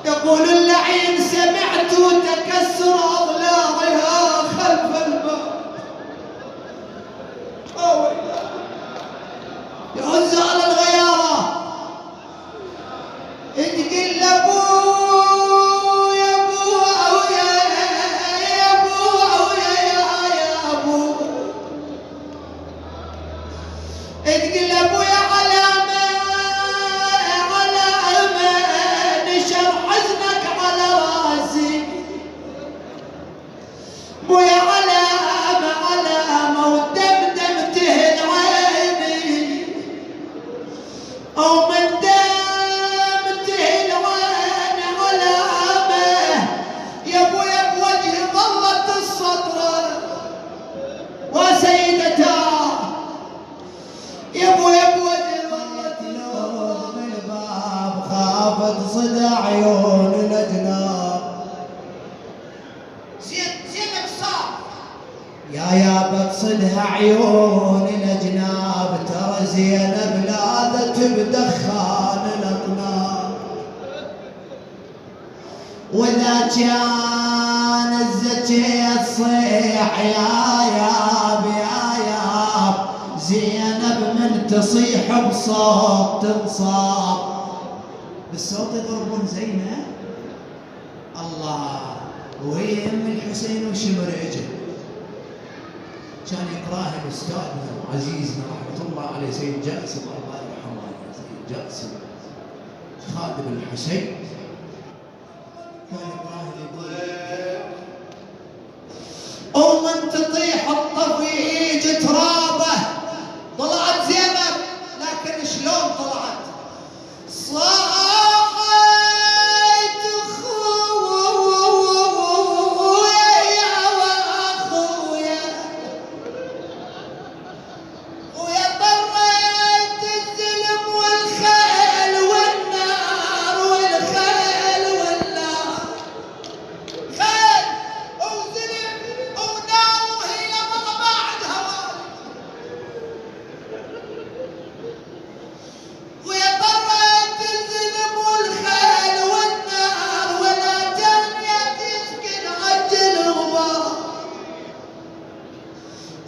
يقول اللعين سمعت تكسر أضلاعها خلف الباب. يهز على الغيارة تقول أبو يا أبو يا أبو يا أبو تقول أبويا على ما نشر حزنك على راسي. أبويا على ما ودمدم تهل عيني أو من دام تهل عيني على ما. يا أبويا بوجهي ظلت السطرة وسيدتها. يا ابويا بوجهي ظلت لون الباب خافت صدى عيون الاجناب. زينب صار يا بتصدها عيون الاجناب. ترى زينب لاذت بدخان الاطناب. واذا كان الزكية تصيح يا ياب يا ياب. زينب من تصيح بصوت تنصاب. بالصوت يضربون زينب الله. وهي ام الحسين وشمر اجل. كان يقراها الاستاذنا وعزيزنا رحمه الله عليه سيد جاسم الله يرحمه. سيد جاسم خادم الحسين كان يقراها يقول ومن تطيح الطفيج ترابه. طلعت زينب لكن شلون طلعت؟ صاحت خويا يا واخويا ويا طريت الظلم والخيل والنار والخيل والنار. خيل وظلم ونار وهي مع بعضها. ويا طريت الظلم والخيل والنار ولا جنية تسكن عجل غبار.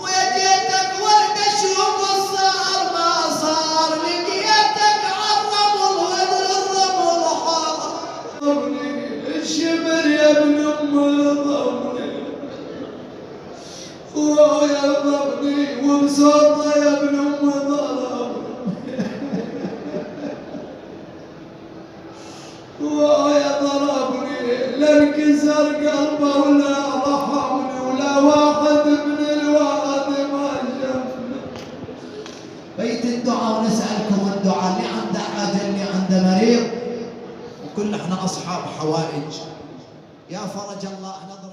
ويا جيتك ورد اشوف الصار ما صار. لقيتك عالرمل والرمل حار. الشمر يا ابن ام ضمني ويا ضمني وبساطه يا ابن ام ضربني ويا ضربني لا انكسر قلبه ولا رحمني ولا واحد من الواد ما شافني. بيت الدعاء ونسألكم الدعاء اللي عنده حاجة اللي عنده مريض وكل احنا أصحاب حوائج. يا فرج الله نظر